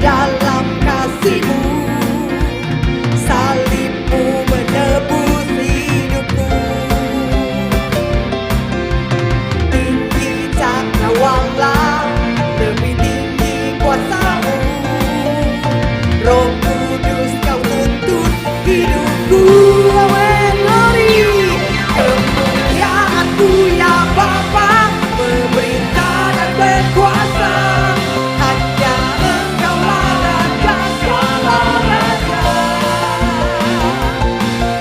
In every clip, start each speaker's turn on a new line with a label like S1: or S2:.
S1: dalam kasih-Mu, salib-Mu menebus hidupku. Tinggi cakrawala, lebih tinggi kuasa-Mu, Roh Kudus Kau tuntun hidupku. Amin, glory. Kemuliaan-Mu ya Bapa, memerintah dan berkuasa. Hanya Engkaulah Raja segala raja.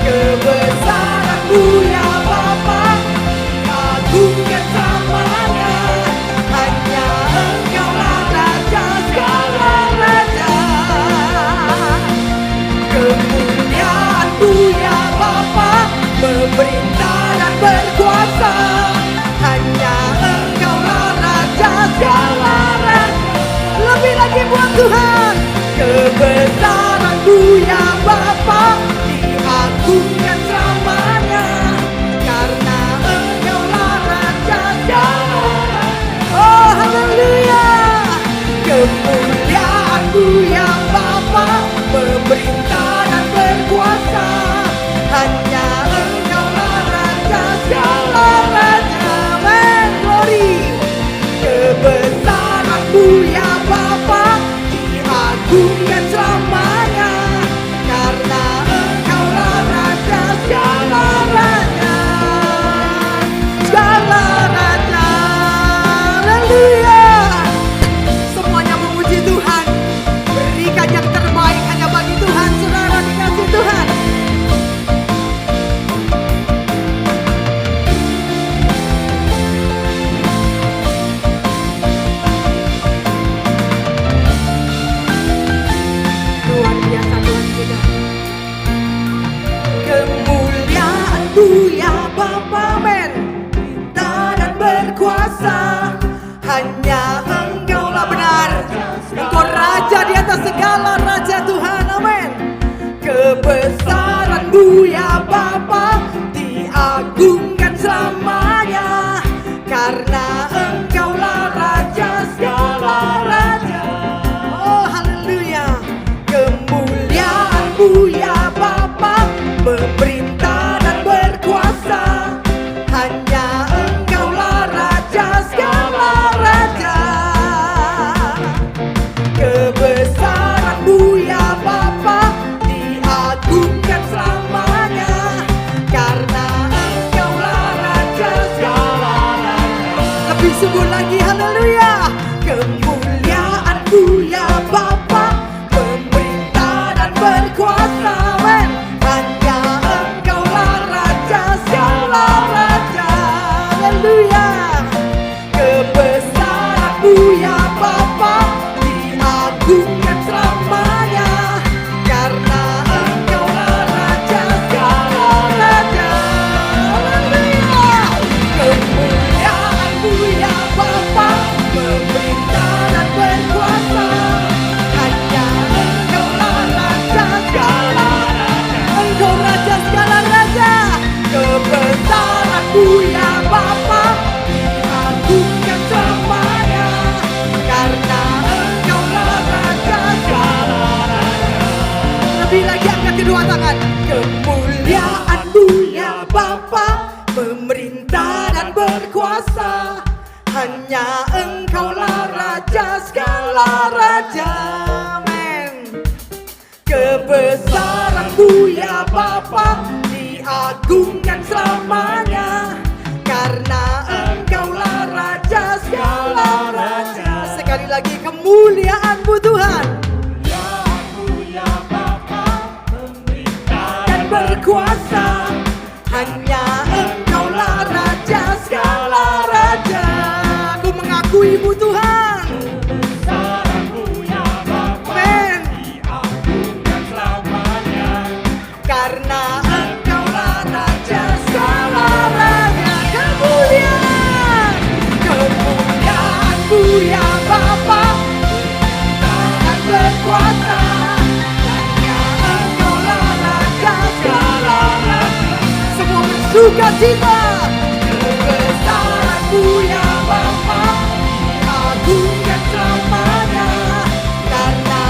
S1: Kebesaran-Mu ya Bapa, diagungkan selamanya. Hanya Engkaulah Raja segala raja. Kemuliaan-Mu ya Bapa, memerintah dan berkuasa. Hanya Engkaulah Raja segala raja. Lebih lagi buat Tuhan. Kebesaran-Mu ya Bapa, diagungkan selamanya. Karena Engkaulah Raja segala raja. Oh haleluya. Kemuliaan-Mu ya Bapa, memerintah dan berkuasa. Hanya Engkaulah Raja segala raja. Amin, glory. Kebesaran-Mu ya Bapa, diagungkan selamanya. Karena Engkaulah Raja segala raja. Segala raja. Haleluya. Semuanya memuji Tuhan. Berikan yang terbaik hanya bagi Tuhan. Saudara dikasih Tuhan. Luar biasa Tuhan kita. Kemuliaan-Mu ya Bapa, amin. Cinta dan berkuasa. Hanya Engkaulah benar. Engkau Raja di atas segala raja Tuhan, amin. Kebesaran-Mu ya Bapa, diagungkan selamanya. Karena Engkaulah Raja segala raja. Oh haleluya. Kemuliaan-Mu ya Bapa, memerintah dan berkuasa. Hanya Engkaulah Raja segala raja. Kebesaran-Mu ya Bapa, diagungkan selamanya. Karena Engkaulah Raja segala raja. Lebih sungguh lagi, haleluya. Kemuliaan-Mu ya Bapa, pemerintah dan berkuasa, amin. Hanya Engkaulah Raja segala raja. Haleluya. Kebesaran-Mu ya Bapa, diagungkan selamanya. Karena Engkaulah Raja segala raja. Haleluya. Kemuliaan-Mu ya Bapa, pemerintah dan berkuasa. Hanya Engkaulah Raja segala raja. Engkau Raja segala raja. Kebesaran-Mu ya Bapa, diagungkan selamanya. Karena Engkaulah Raja segala raja. Lebih lagi angkat kedua tangan. Kemuliaan-Mu ya Bapa, memerintah dan berkuasa. Hanya Engkaulah Raja segala raja. Amin. Kebesaran-Mu ya Bapa, diagungkan selamanya. Karena Engkaulah Raja segala raja. Sekali lagi, kemuliaan-Mu Tuhan. Kemuliaan-Mu ya Bapa, memerintah dan berkuasa. Hanya Engkaulah Raja segala raja. Aku mengakui-Mu Tuhan. Kebesaran-Mu ya Bapa, amin. Diagungkan selamanya. Karena Engkaulah Raja segala raja. Kemuliaan. Kemuliaan-Mu ya Bapa, dan berkuasa. Hanya Engkaulah Raja segala raja. Semua bersuka cita. Kebesaran-Mu ya Bapa, diagungkan selamanya. Karena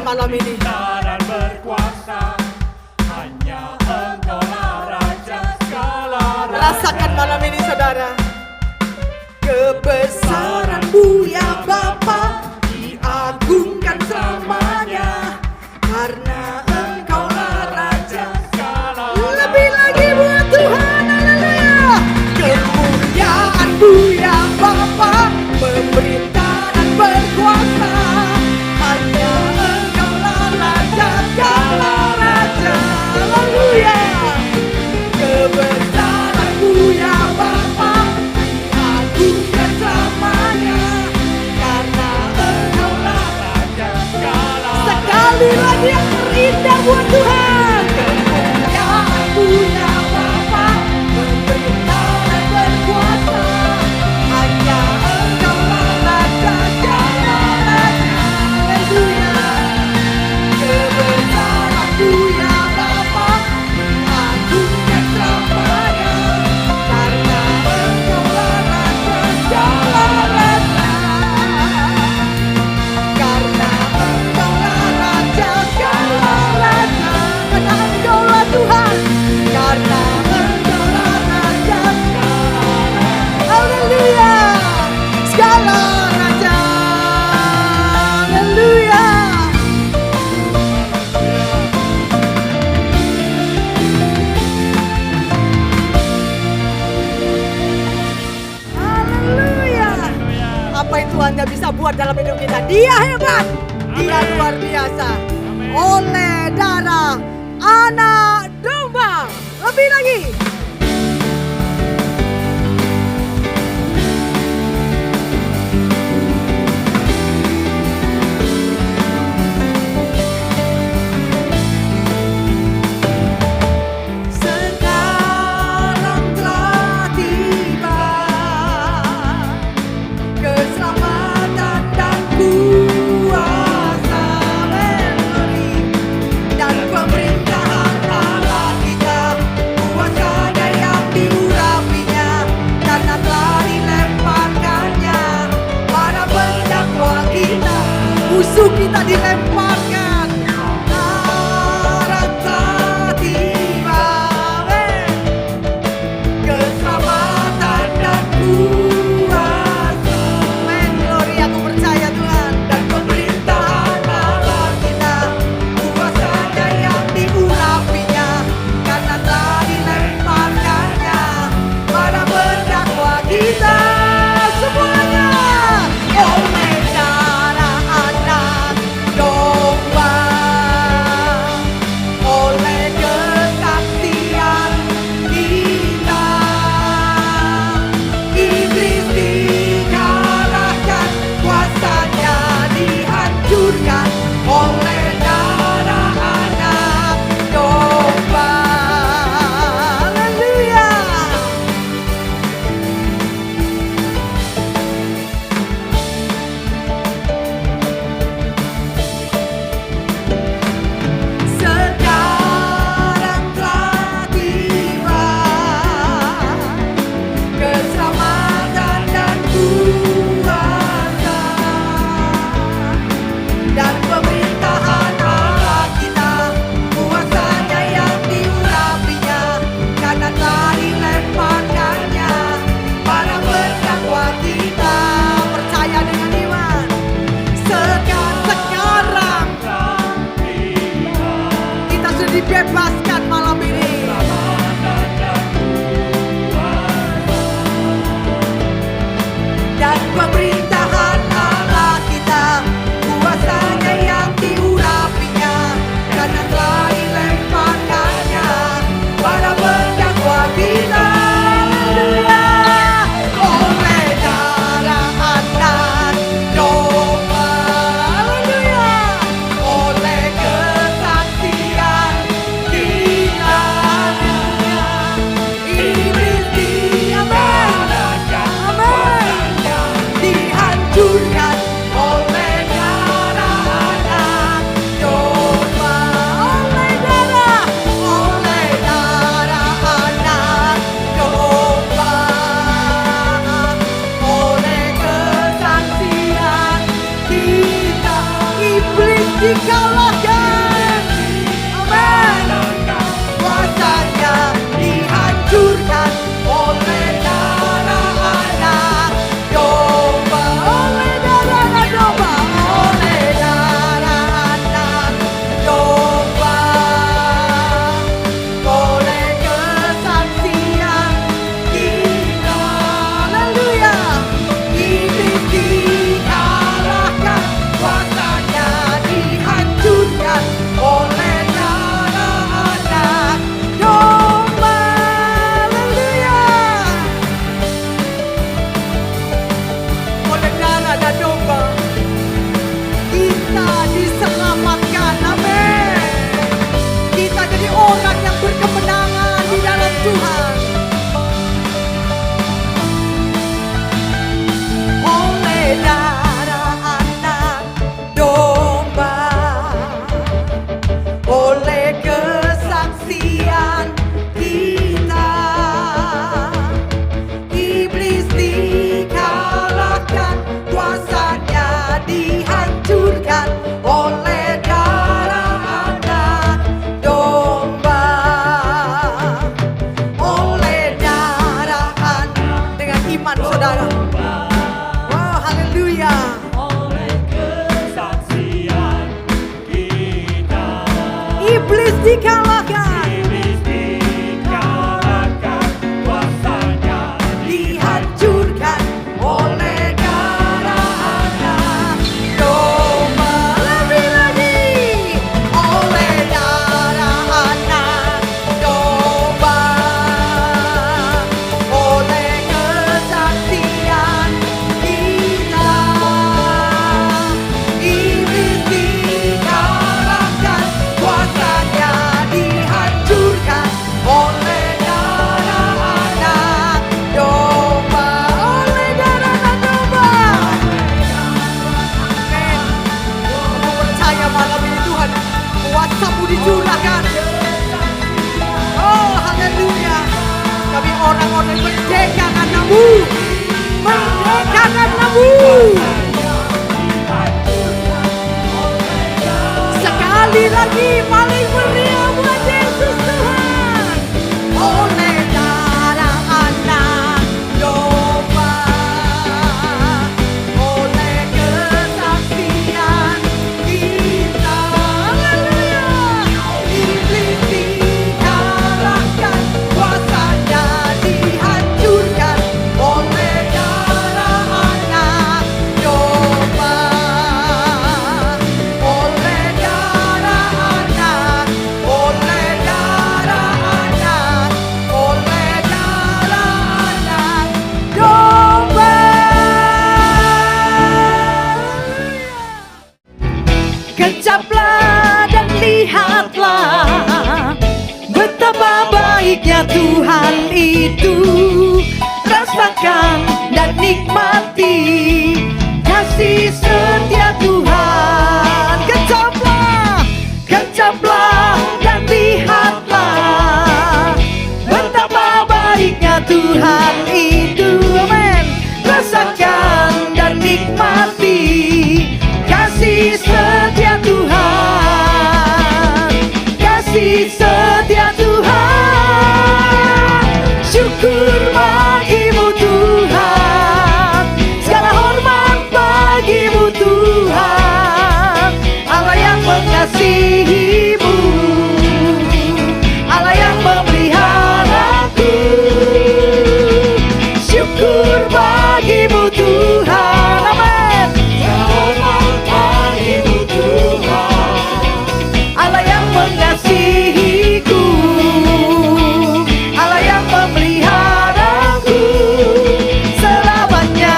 S1: malam ini.
S2: Dan berkuasa, hanya Engkaulah Raja segala raja.
S1: Rasakan malam ini saudara. Kebesaran-Mu ya Bapa, diagungkan selamanya, karena Engkaulah Raja
S2: Segala
S1: lebih lagi buat Tuhan. Haleluya. Kemuliaan-Mu ya Bapa, memerintah dan berkuasa, hanya Engkaulah Raja segala raja. Haleluya. Kebesaran-Mu ya Bapa, diagungkan selamanya, karena Engkaulah
S2: raja segala
S1: sekali lagi yang terindah buat Tuhan. Kemuliaan-Mu ya Bapa, memerintah dan berkuasa, hanya Engkaulah Raja segala raja. Haleluya. Kebesaran-Mu ya Bapa, diagungkan selamanya, karena Engkaulah Raja segala raja. Karena Engkaulah Raja segala raja, karena Engkaulah Tuhan, karena Engkaulah Raja segala raja. Haleluya, segala raja. Haleluya. Haleluya. Apa yang Tuhan gak bisa buat dalam hidup kita? Dia hebat, Dia luar biasa. Oleh darah anak domba, lebih lagi. Sekarang telah tiba keselamatan dan kuasa memori dan pemerintahan Allah kita, kuasanya yang diurapinya, karena telah dilemparkannya para pendakwa kita, musuh kita dilemparkan. Sekarang telah tiba keselamatan dan kuasa. Men, glory, aku percaya Tuhan. Dan pemerintahan Allah kita, kuasanya yang diurapinya, karena telah dilemparkannya para pendakwa kita semuanya. Oleh darah anak domba, oleh kesaksian kita, iblis dikalahkan, kuasanya dihancurkan oleh darah anak domba. Haleluya. Sekarang telah tiba keselamatan dan kuasa dan pemerintahan Allah kita, kuasanya yang diurapinya, karena telah dilemparkannya para pendakwa kita. Percaya dengan iman. Sekarang kita sudah dibebaskan malam ini. Dan pemerintahan Allah kita, kuasanya yang diurapinya, karena telah dilemparkannya para pendakwa kita. Haleluya. Oleh darah anak domba, haleluya. Oleh kesaksian kita, iblis diamalkan, amin, dihancurkan oleh darah anak domba. Oleh darah anak domba, oleh kesaksian kita, iblis dikalah. Tuhan itu. Rasakan dan nikmati kasih setia Tuhan. Kecaplah dan lihatlah betapa baiknya Tuhan itu. Amin. Rasakan dan nikmati kasih setia Tuhan. Kasih setia Tuhan. Syukur bagimu Tuhan. Segala hormat bagimu Tuhan. Allah yang mengasihimu, Allah yang memeliharaku. Syukur bagimu Tuhan. Amin.
S2: Hormat bagimu Tuhan.
S1: Allah yang mengasihiku, Allah yang memeliharaku selamanya.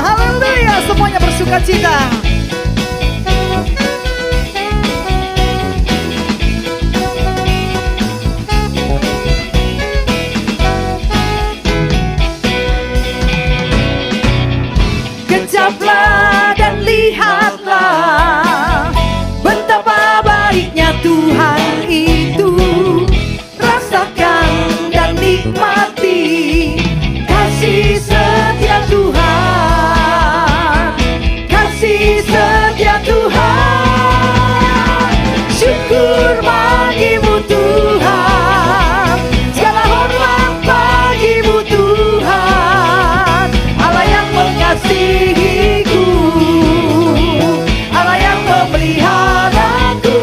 S1: Haleluya, semuanya bersukacita. Kecaplah dan lihatlah betapa baiknya Tuhan itu. Rasakan dan nikmati kasih setia Tuhan. Kasih setia Tuhan. Syukur bagimu Tuhan. Segala hormat bagimu Tuhan. Allah yang mengasihiku, Allah yang memeliharaku.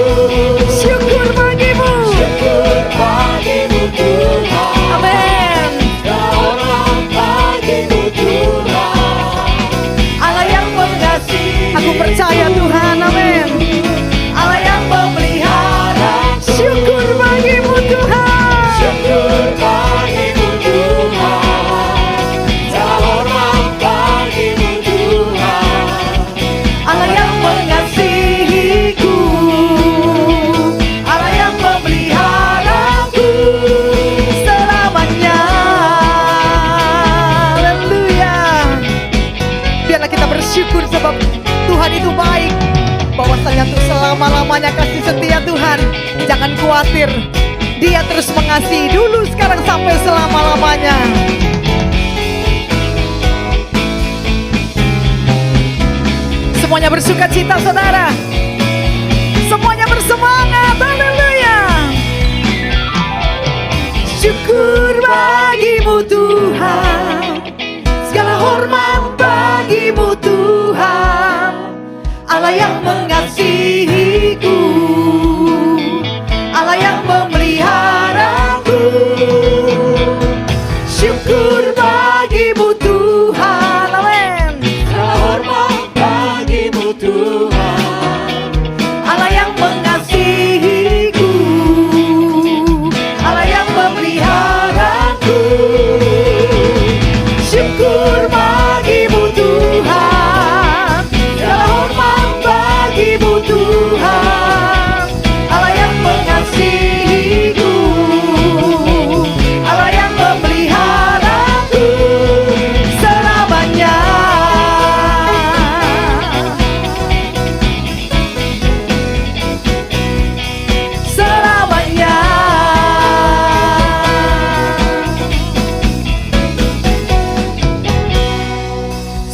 S1: Syukur bagimu.
S2: Syukur bagimu Tuhan.
S1: Amin.
S2: Hormat bagimu Tuhan.
S1: Allah yang mengasihi. Aku percaya Tuhan. Amin. Allah yang memelihara. Syukur bagimu Tuhan.
S2: Syukur bagimu Tuhan. Segala hormat bagimu Tuhan.
S1: Allah yang mengasihiku, Allah yang memeliharaku selamanya. Haleluya. Biarlah kita bersyukur sebab Tuhan itu baik. Bahwasanya untuk selama-lamanya kasih setia Tuhan. Jangan khawatir, Dia terus mengasihi dulu, sekarang, sampai selama-lamanya. Semuanya bersukacita saudara. Semuanya bersemangat. Haleluya. Syukur bagimu Tuhan. Segala hormat bagimu Tuhan. Allah yang mengasihiku, Allah yang memeliharaku. Syukur bagimu Tuhan. Amin.
S2: Segala hormat bagimu Tuhan.
S1: Allah yang mengasihiku, Allah yang memeliharaku. Syukur bagimu Tuhan. Segala hormat bagimu Tuhan. Allah yang mengasihiku, Allah yang memeliharaku selamanya. Selamanya.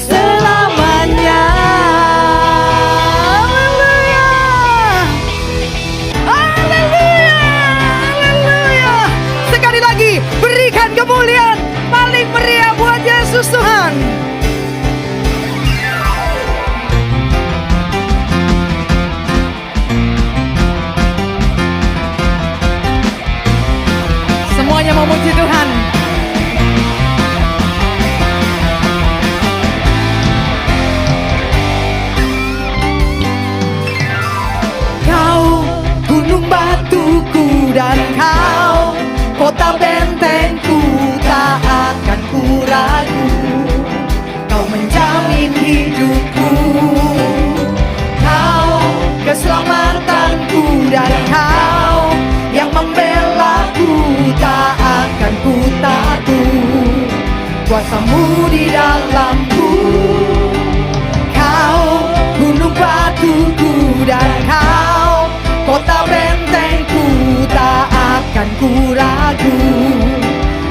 S1: Selamanya. Haleluya. Haleluya. Sekali lagi berikan kemuliaan paling meriah buat Yesus Tuhan. Semuanya memuji Tuhan. Kau gunung batuku dan kau kota bentengku tak kuasa-Mu di dalamku. Kau gunung batuku dan Kau kota bentengku, tak akan ku ragu.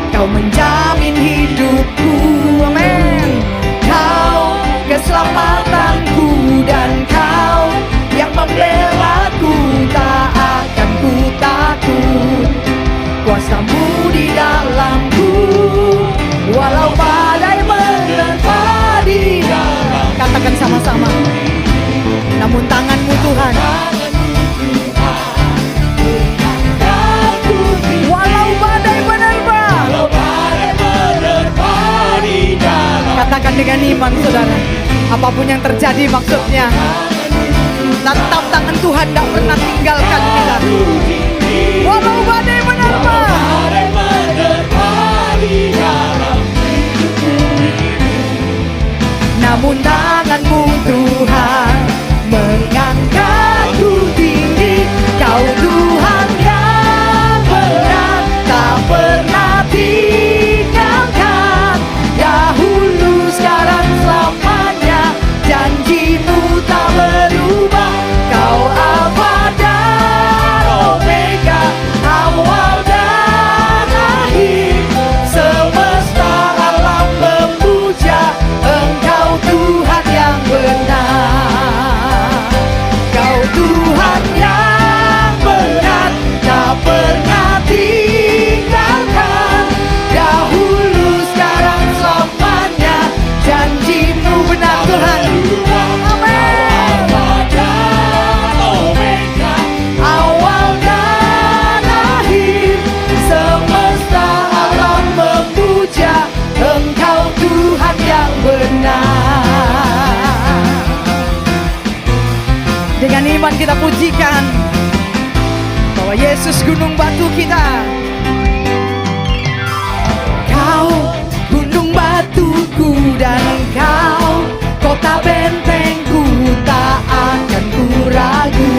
S1: Kau menjamin hidupku, amin. Kau keselamatanku dan Kau yang membelaku, tak akan ku takut. Kuasa-Mu di dalamku, walau badai menerpa di dalam. Katakan sama-sama. Namun tangan-Mu Tuhan, walau badai menerpa. Katakan dengan iman saudara, apapun yang terjadi maksudnya, tetap tangan Tuhan tidak pernah tinggalkan kita. Walau badai menerpa, namun tangan-Mu Tuhan mengangkatku tinggi. Kau Tuhan yang benar, tak pernah tinggalkan. Dahulu, sekarang, selamanya, janji-Mu tak berubah. Kau Alfa dan Omega, awal dan akhir. Semesta alam memuja Engkau Tuhan yang benar. Kau Tuhan yang benar, tak pernah tinggalkan. Dahulu, sekarang, selamanya, janji-Mu benar Tuhan. Amin. Awal dan akhir, semesta alam memuja Engkau Tuhan yang benar. Dengan iman kita pujikan bahwa Yesus gunung batu kita. Kau gunung batuku dan Kau kota bentengku, tak akan ku ragu.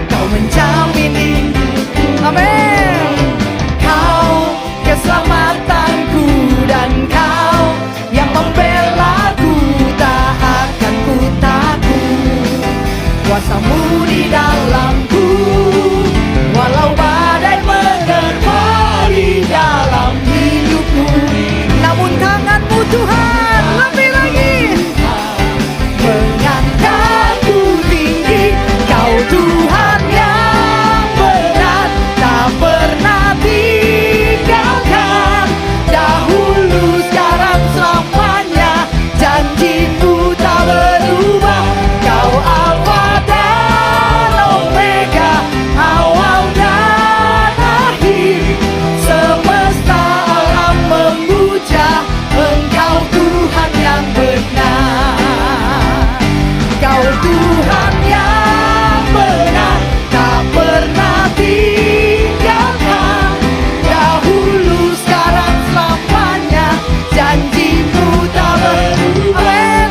S1: Kau menjamin hidupku, amin. Kau keselamatanku dan Kau yang membelaku, tak akan ku takut. Kuasa-Mu di dalamku, walau badai menerpa di dalam hidupku. Namun tangan-Mu Tuhan lebih lagi mengangkatku tinggi. Kau Tuhan yang benar, tak pernah tinggalkan. Dahulu, sekarang, selamanya, janji-Mu tak berubah. Kau Alfa dan Omega, awal dan akhir. Semesta alam memuja Engkau Tuhan yang benar. Kau Tuhan yang benar, tak pernah tinggalkan. Dahulu, sekarang, selamanya, janji-Mu tak berubah. Amin,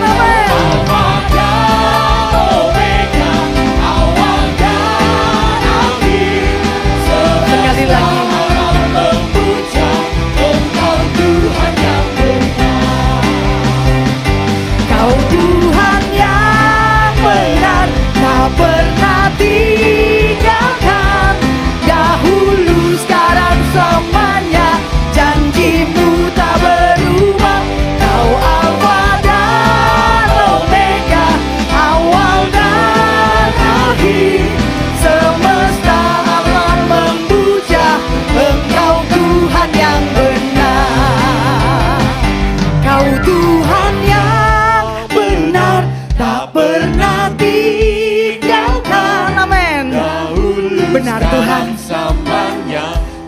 S1: sekali lagi. Kau Tuhan yang benar, tak pernah tinggalkan. Dahulu, sekarang, selamanya, janji-Mu tak berubah. Kau Alfa dan Omega, awal dan akhir. Semesta alam memuja Engkau Tuhan yang benar. Kau Tuhan yang benar, tak pernah tinggalkan. Amin. Benar Tuhan,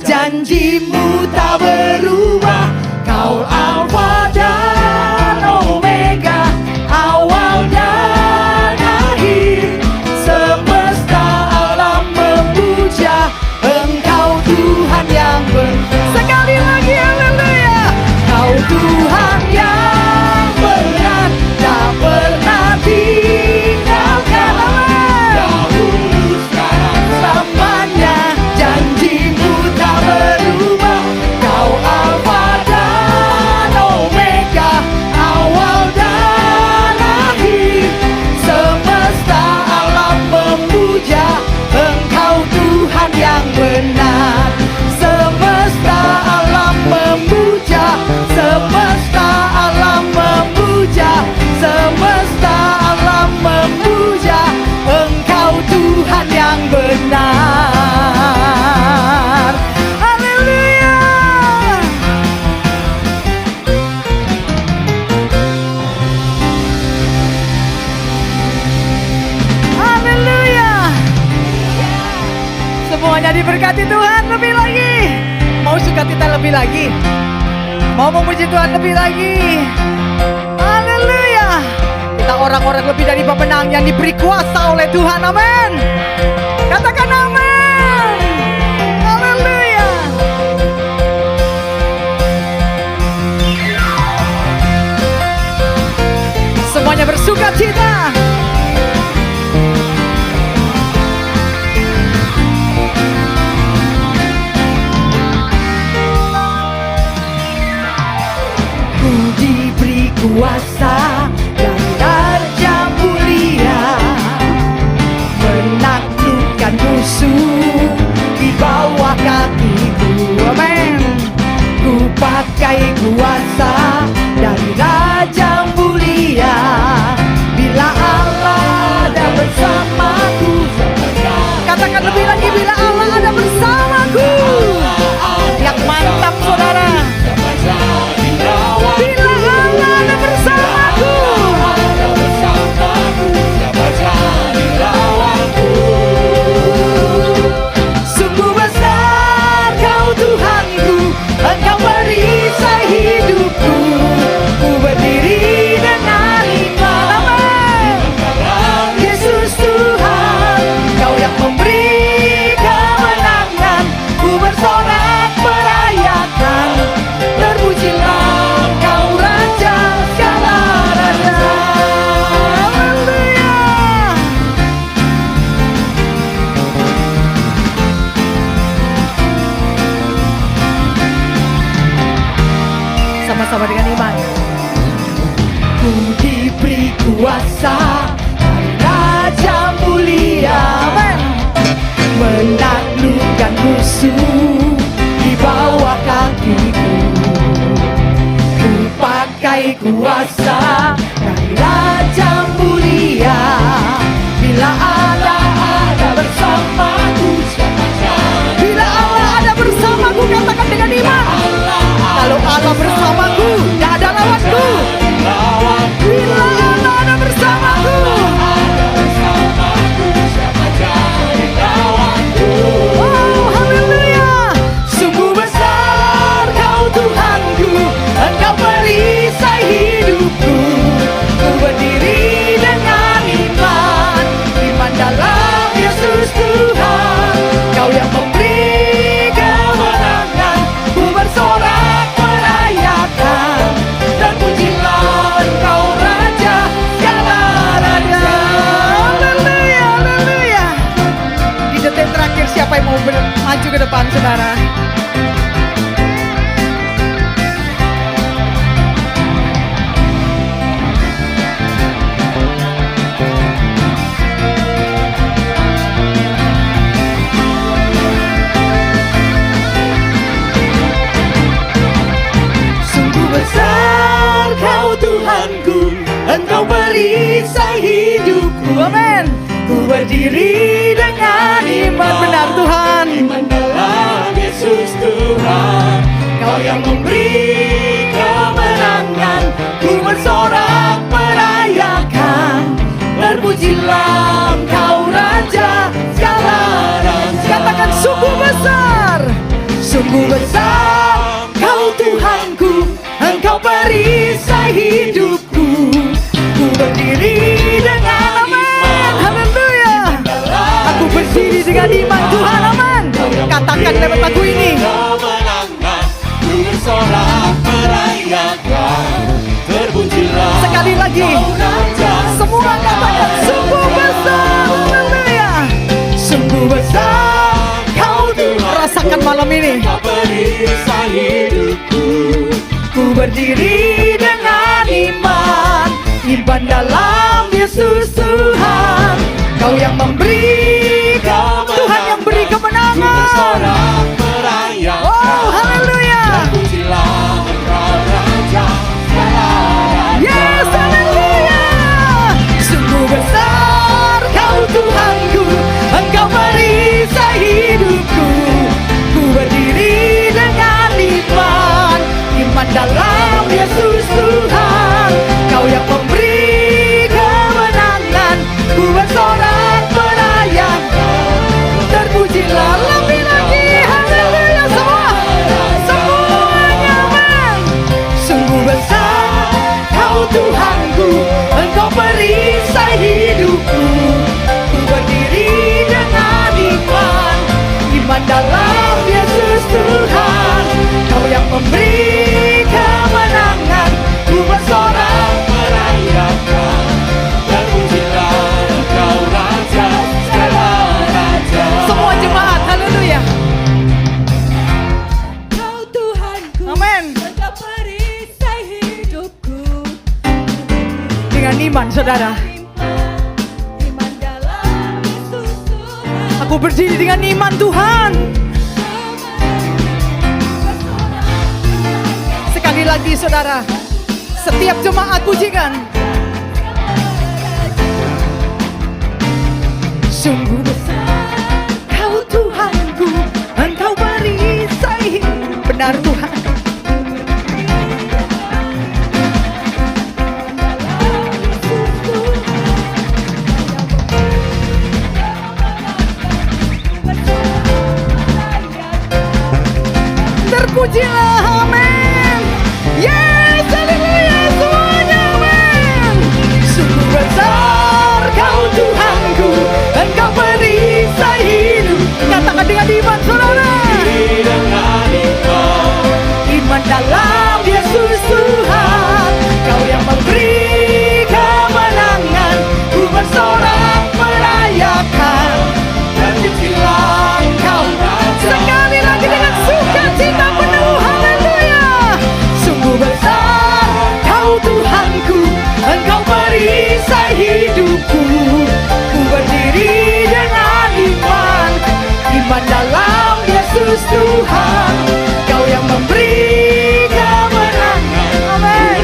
S1: janji-Mu tak berubah. Kau Alfa dan Omega, awal dan akhir. Semesta alam memuja Engkau Tuhan yang benar. Sekali lagi, haleluya. Kau Tuhan yang benar, tak pernah tinggalkan. Dahulu, sekarang, selamanya, janji-Mu tak berubah. Kau Alfa dan diberkati Tuhan lebih lagi. Mau sukacita lebih lagi? Mau memuji Tuhan lebih lagi? Haleluya. Kita orang-orang lebih dari pemenang yang diberi kuasa oleh Tuhan. Amin. Katakan amin. Haleluya. Semuanya bersukacita. Diberi kuasa dan raja mulia, menaklukkan musuh di bawah kakiku. Amin. Ku pakai kuasa dari raja mulia, bila Allah ada bersamaku. Katakan lebih lagi, bila Allah ada bersamaku. Yang mantap saudara. Bila Allah ada bersamaku, sungguh besar Kau Tuhanku, Engkau perisai hidupku. Ku berdiri dengan iman. Amin. Yesus Tuhan, Kau yang memberi kemenangan. Ku bersorak merayakan, terpujilah sama dengan iman. Ku diberi kuasa dari raja mulia, amin, menaklukkan musuh di bawah kakiku. Ku pakai kuasa dari raja mulia, bila Allah ada bersamaku. Bila Allah ada bersamaku, katakan dengan iman. Kalau Allah bersamaku, gak ada lawanku. Bila Allah ada bersamaku, oh haleluya. Sungguh besar Kau Tuhanku, Engkau perisai hidupku. Ku berdiri dengan iman, iman dalam Yesus Tuhan. Kau yang memberi kemenangan. Ku bersorak merayakan, dan pujilah Engkau Raja segala raja. Haleluya, haleluya. Di detik terakhir siapa yang mau maju ke depan saudara? Engkau perisai hidupku. Amin. Ku berdiri dengan iman. Benar Tuhan. Iman dalam Yesus Tuhan. Kau yang memberi kemenangan. Ku bersorak merayakan, terpujilah Engkau Raja segala raja. Katakan sungguh besar. Sungguh besar Kau Tuhanku, Engkau perisai hidupku. Ku berdiri dengan iman. Haleluya. Aku berdiri dengan iman Tuhan. Amin. Katakan lewat lagu ini. Ku bersorak merayakan, terpujilah sekali lagi. Semua katakan sungguh besar. Haleluya. Sungguh besar Kau Tuhan. Rasakan malam ini. Kau perisai hidupku. Ku berdiri dengan iman, iman dalam Yesus Tuhan. Kau yang memberi kemenangan. Tuhan yang beri kemenangan. Ku bersorak merayakan. Oh haleluya. Terpujilah Engkau Raja segala raja. Yes haleluya. Sungguh besar Kau Tuhanku, Engkau perisai hidupku. Ku berdiri dengan iman, iman dalam Yesus Tuhan. Kau yang memberi kemenangan. Ku bersorak merayakan, terpujilah lebih lagi. iman, saudara. Aku berdiri dengan iman Tuhan. Sekali lagi saudara, setiap jemaat pujikan. Sungguh besar Kau Tuhanku, Engkau perisai. Benar Tuhan. Terpujilah, amin. Yes, haleluya semuanya, amin. Sungguh besar Kau Tuhanku, Engkau perisai hidup. Katakan dengan iman saudara. Iman dalam Yesus Tuhan, Kau yang memberi kemenangan. Ku bersorak merayakan, terpujilah Engkau. Sekali lagi dengan sukacita penuh, haleluya. Sungguh besar Kau Tuhanku, Engkau perisai hidupku. Ku berdiri dengan iman, iman dalam Yesus Tuhan, Kau yang memberi kemenangan. Amin.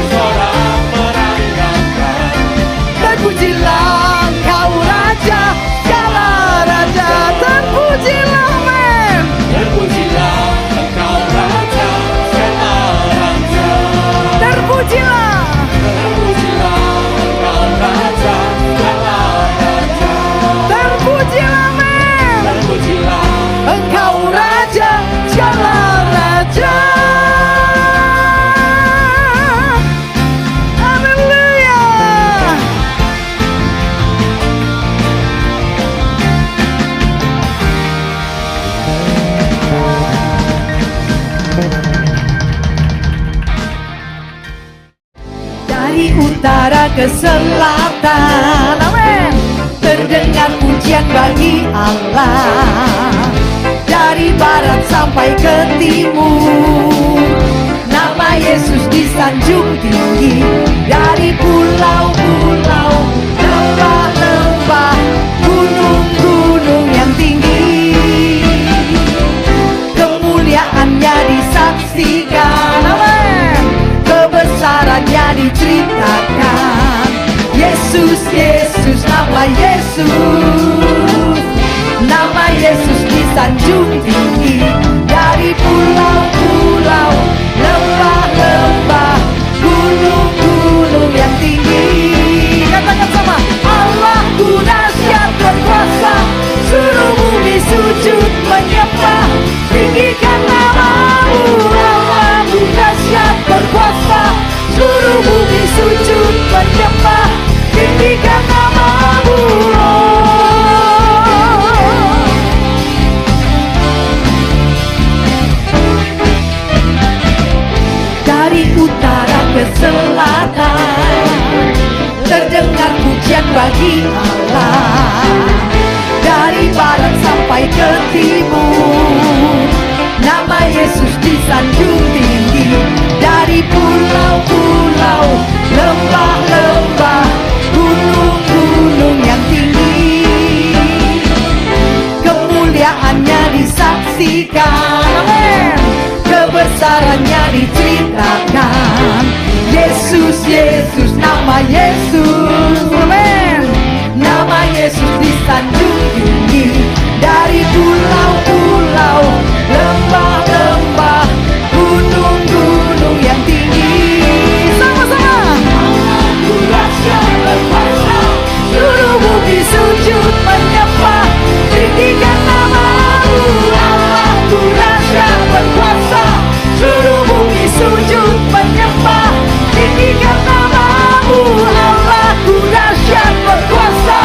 S1: Terpujilah Engkau Raja, segala raja. Terpujilah, amin.
S2: Terpujilah Engkau Raja, segala raja.
S1: Terpujilah.
S2: Terpujilah Engkau Raja, segala raja.
S1: Terpujilah, amin.
S2: Terpujilah
S1: Engkau Raja, segala raja. Haleluya. Dari utara ke selatan, amin, terdengar pujian bagi Allah. Dari barat sampai ke timur, nama Yesus disanjung tinggi. Dari pulau-pulau, lembah-lembah, gunung-gunung yang tinggi, kemuliaannya disaksikan, amin, kebesarannya diceritakan. Yesus, Yesus, nama Yesus, nama Yesus disanjung tinggi. Dari pulau-pulau, lembah-lembah, gunung-gunung yang tinggi. Katakan sama, Allahku dahsyat berkuasa, seluruh bumi sujud menyembah. Tinggikan namamu, Allahku dahsyat berkuasa, seluruh bumi sujud menyembah. Tinggikan namamu, dari utara ke selatan, terdengar pujian bagi Allah. Dari barat sampai ke timur, nama Yesus disanjung tinggi. Dari pulau-pulau, lembah-lembah, gunung-gunung yang tinggi, kemuliaannya disaksikan, amin, kebesarannya diceritakan. Yesus, Yesus, nama Yesus, amin, nama Yesus disanjung tinggi. Dari pulau-pulau, lembah-lembah, gunung-gunung yang tinggi. Sama-sama. Allahku dahsyat berkuasa, seluruh bumi sujud menyembah. Tinggikan namamu, Allahku dahsyat berkuasa, seluruh bumi sujud menyembah. Tinggikan namamu, Allahku dahsyat berkuasa,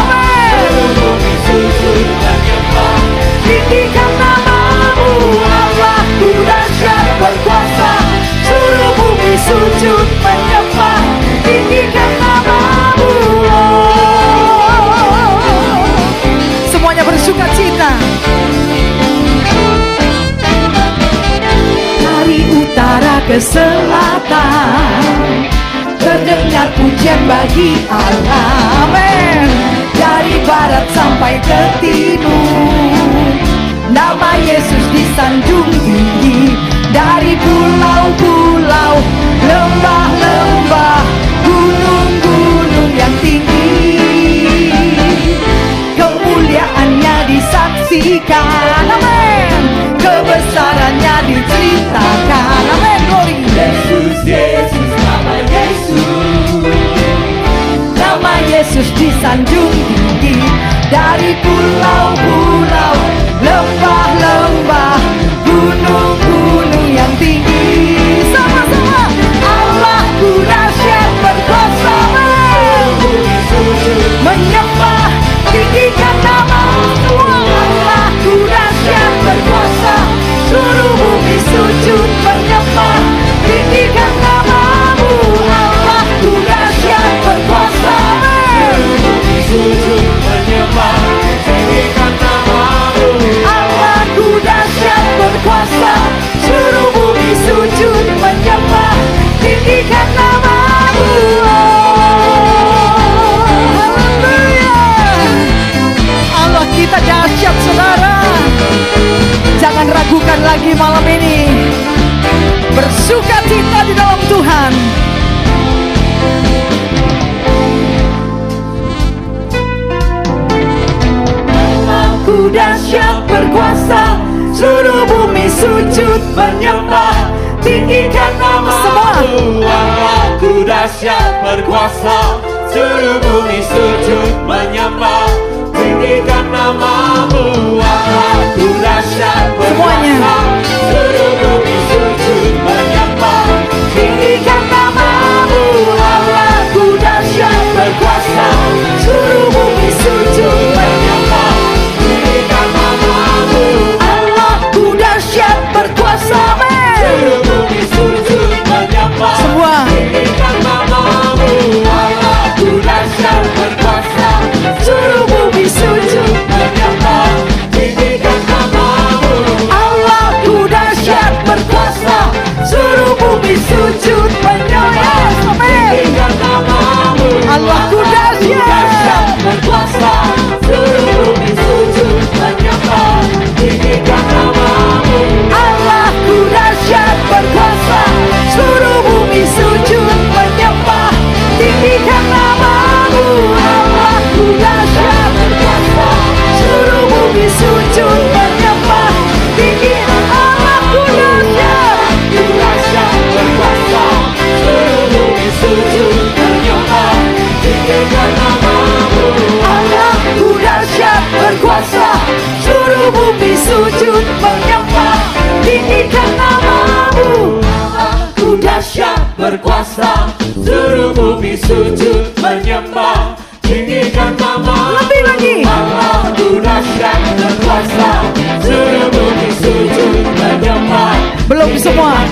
S1: seluruh bumi sujud menyembah. Tinggikan namamu, Allahku dahsyat berkuasa, seluruh bumi sujud menyembah. Tinggikan namamu. Semuanya bersuka cita. Dari utara ke selatan, terdengar pujian bagi Allah. Amin. Dari barat sampai ke timur, nama Yesus disanjung tinggi. Dari pulau-pulau, lembah-lembah, gunung-gunung yang tinggi, kemuliaannya disaksikan. Amin. Kebesarannya diceritakan. Amin. Glory.
S2: Yesus, Yesus, nama Yesus.
S1: Nama Yesus disanjung tinggi. Dari pulau-pulau, lembah-lembah, gunung-gunung yang tinggi. Sama-sama. Allahku dahsyat berkuasa, menyembah tinggikan nama-Mu. Allahku dahsyat berkuasa, seluruh bumi sujud menyembah tinggikan nama-Mu. Allahku dahsyat berkuasa,
S2: Sujud menyembah, tinggikan nama-Mu.
S1: Allahku dahsyat berkuasa, seluruh bumi sujud menyembah tinggikan nama-Mu. Haleluya. Allah kita dahsyat, saudara. Jangan ragukan lagi malam ini. Bersukacita di dalam Tuhan. Allahku dahsyat berkuasa, seluruh bumi sujud menyembah tinggikan nama-Mu.
S2: Allahku dahsyat berkuasa, seluruh bumi sujud menyembah tinggikan nama-Mu. Allahku dahsyat berkuasa, seluruh bumi sujud menyembah tinggikan nama-Mu.
S1: Allahku dahsyat berkuasa, seluruh bumi sujud menyembah
S2: tinggikan nama-Mu.
S1: Allahku dahsyat berkuasa.
S2: Seluruh bumi sujud menyembah
S1: Semua.
S2: tinggikan nama-Mu. Allahku dahsyat berkuasa,
S1: Seluruh bumi sujud
S2: menyembah tinggikan nama-Mu.
S1: Allahku dahsyat berkuasa, seluruh bumi sujud menyembah.
S2: Tinggikan nama-Mu.
S1: Allahku dahsyat
S2: berkuasa, seluruh bumi sujud menyembah tinggikan nama-Mu.
S1: Allahku dahsyat berkuasa, seluruh bumi sujud menyembah tinggikan nama-Mu. Allahku dahsyat berkuasa, seluruh bumi sujud menyembah tinggikan. Allahku dahsyat
S2: berkuasa, seluruh bumi sujud menyembah tinggikan nama-Mu.
S1: Allahku dahsyat berkuasa, seluruh bumi sujud menyembah tinggikan nama-Mu.
S2: Allahku dahsyat berkuasa, seluruh bumi sujud menyembah tinggikan nama-Mu.
S1: Lebih lagi.
S2: Allahku dahsyat berkuasa, seluruh bumi sujud menyembah.
S1: Belum semua.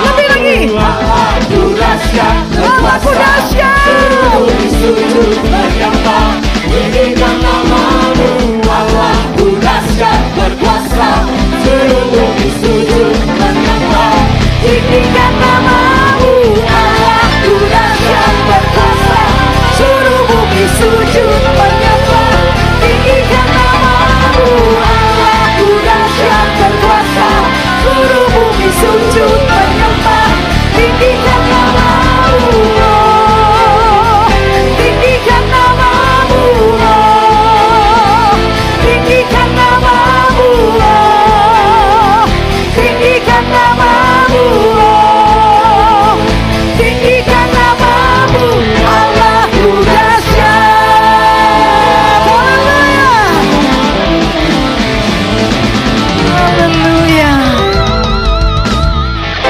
S1: Lebih lagi.
S2: Allahku dahsyat
S1: Allahku
S2: berkuasa,
S1: dahsyat.
S2: seluruh bumi sujud menyembah tinggikan nama-Mu. Allahku dahsyat berkuasa, seluruh bumi sujud menyembah
S1: Tinggikan nama-Mu. Allahku dahsyat berkuasa, seluruh bumi sujud menyembah tinggikan nama-Mu. Allahku dahsyat berkuasa, seluruh bumi sujud menyembah tinggikan nama-Mu. Tinggikan nama-Mu. Tinggikan nama-Mu. Tinggikan nama-Mu. Tinggikan nama-Mu. Allahku dahsyat. Haleluya. Haleluya.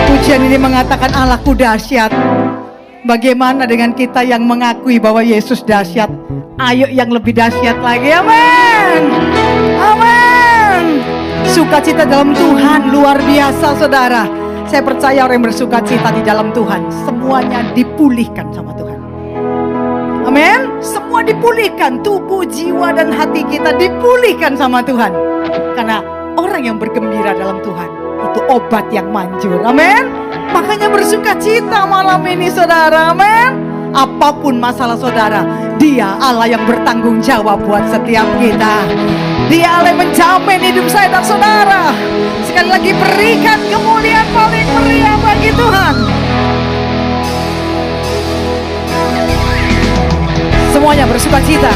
S1: Pujian ini mengatakan Allahku dahsyat. Bagaimana dengan kita yang mengakui bahwa Yesus dahsyat? Ayo yang lebih dahsyat lagi. Amin. Amin. Sukacita dalam Tuhan luar biasa, saudara. Saya percaya orang yang bersukacita di dalam Tuhan, semuanya dipulihkan sama Tuhan. Amin. Semua dipulihkan, tubuh, jiwa, dan hati kita dipulihkan sama Tuhan. Karena orang yang bergembira dalam Tuhan itu obat yang manjur. Amin. Makanya bersuka cita malam ini saudara. Amin. Apapun masalah saudara, Dia Allah yang bertanggung jawab buat setiap kita. Dia Allah yang menjamin hidup saya dan saudara. Sekali lagi berikan kemuliaan paling meriah bagi Tuhan. Semuanya bersuka cita.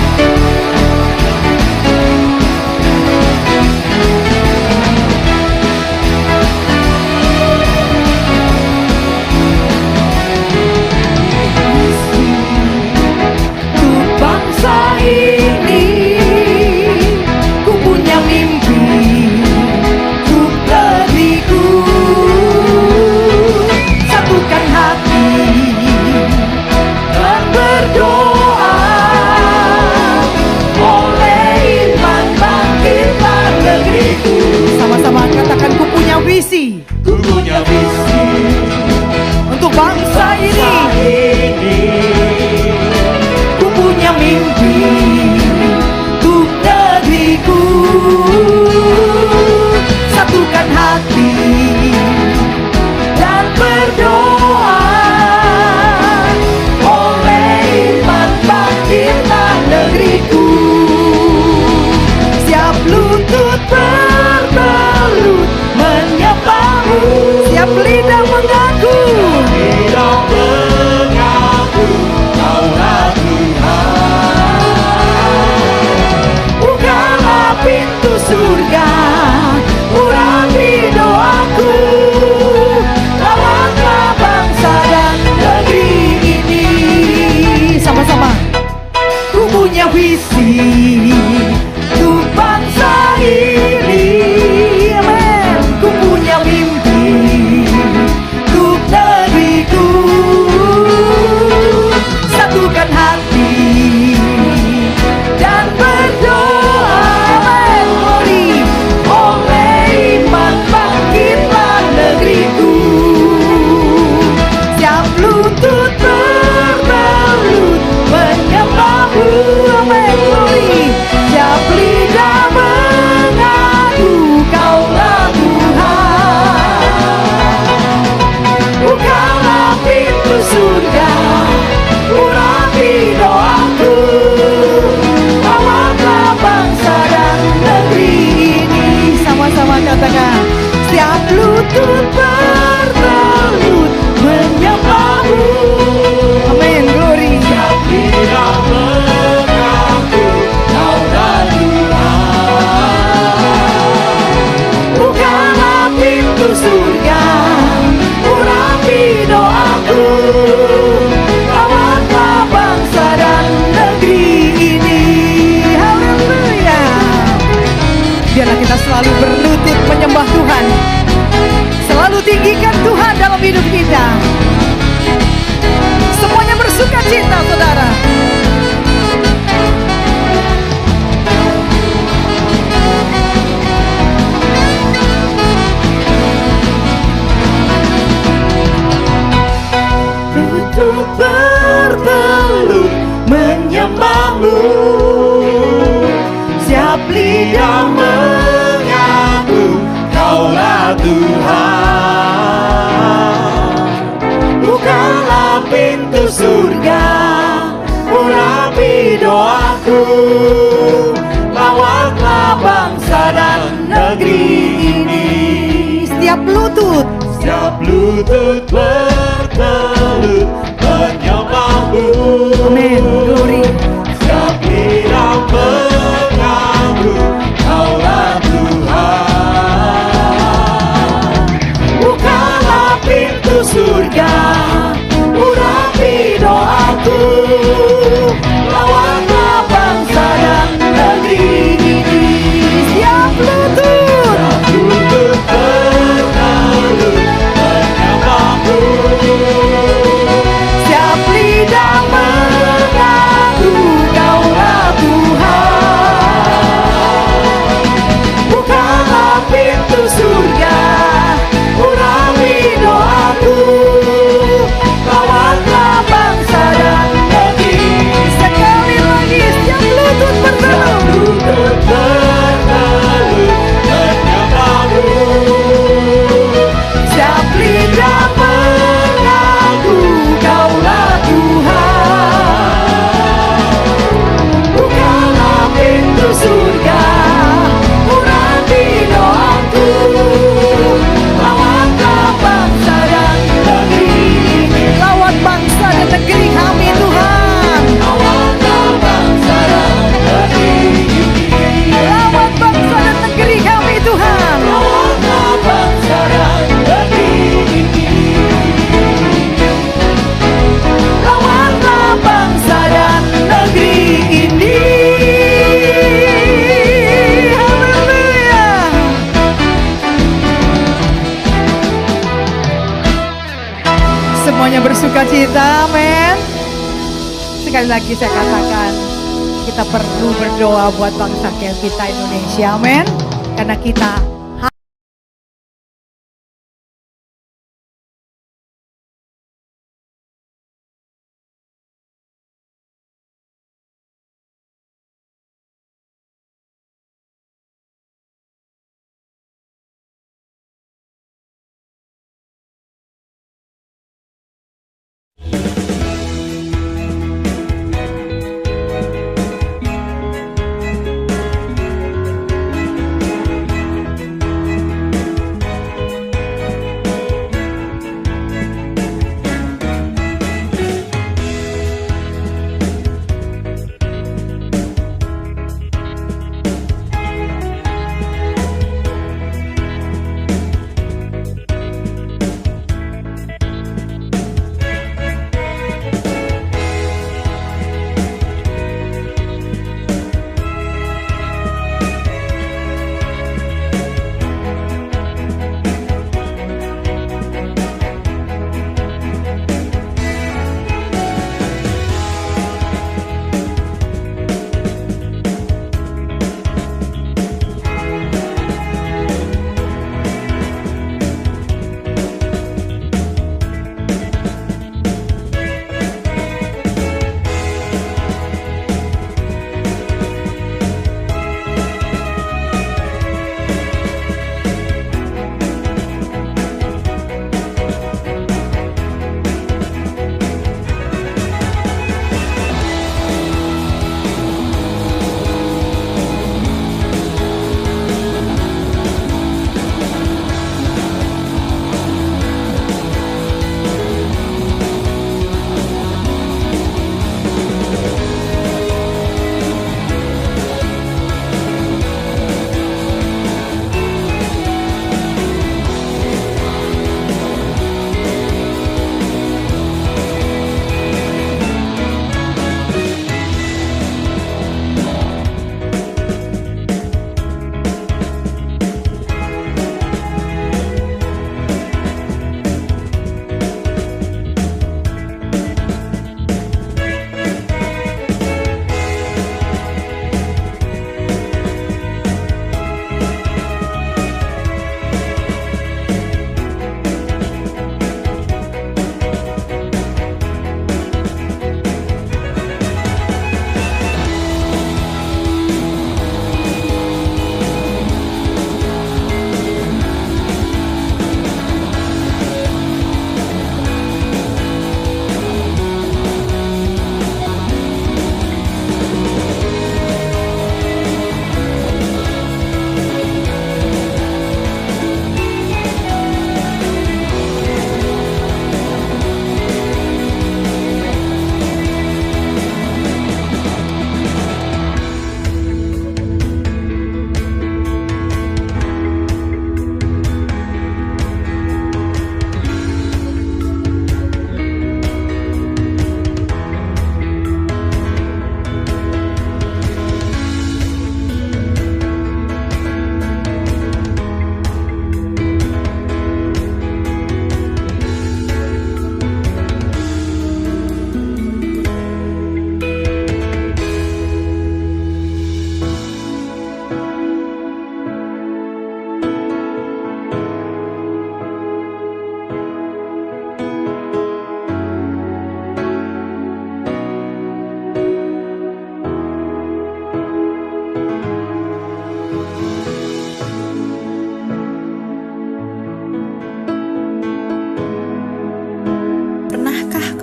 S2: Ku punya visi
S1: untuk bangsa ini. Ku punya mimpi untuk negeriku. Satukan hati dan berdoa, oleh iman bangkitlah negeriku. Siap lutut bertelut menyembahmu, siap lidah mengaku,
S2: tidak mengaku Kaulah Tuhan.
S1: bukalah pintu surga, urapi doaku, rawatlah bangsa dan negeri ini. Sama-sama. Ku punya visi untuk bangsa ini. Amen. Ku punya mimpi untuk negeriku. Satukan hati dan berdoa. Amen. Glory. Oleh iman bangkitlah negeriku. Siap lutut bertelut menyembahmu. Amen. Glory. Siap lidah mengadu Kaulah Tuhan. Bukalah pintu surga, urapi doaku, rawatlah bangsa dan negeri ini. Sama-sama katakan, siap lutut bertelut menyembahmu. Amin. Glory.
S2: Tidak mengaku Kaulah Tuhan.
S1: Bukalah pintu surga, urapi doaku, rawatlah bangsa dan negeri ini. Haleluya. Biarlah kita selalu berlutut menyembah Tuhan, selalu tinggikan Tuhan dalam hidup kita. Semuanya bersuka cita saudara. Lutut bertelut menyembahmu, siap lidah
S2: Mengaku Kaulah Tuhan.
S1: bukalah pintu surga,
S2: Urapi doaku,
S1: rawatlah bangsa dan negeri ini. Setiap lutut,
S2: siap lutut bertelut menyembahmu.
S1: amin. Glory.
S2: Siap lidah mengaku Kaulah Tuhan.
S1: Bukalah pintu surga, urapi doaku, rawatlah bangsa dan negeri ini. Siap lutut,
S2: Lutut bertelut menyembahmu.
S1: sukacita, amin. Sekali lagi saya katakan, kita perlu berdoa buat bangsa kita Indonesia, amin. Karena kita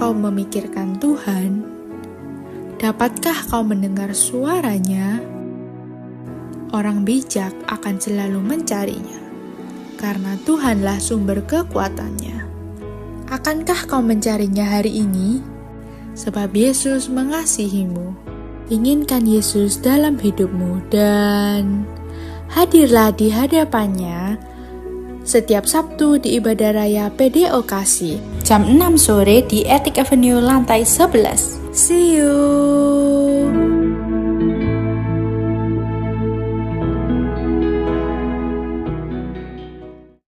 S3: kau memikirkan Tuhan? Dapatkah kau mendengar suaranya? Orang bijak akan selalu mencarinya, karena Tuhanlah sumber kekuatannya. Akankah kau mencarinya hari ini? Sebab Yesus mengasihimu. Inginkan Yesus dalam hidupmu dan hadirlah di hadapannya setiap Sabtu di Ibadah Raya PDO Kasih, jam 6 sore di Etik Avenue lantai 11. See you!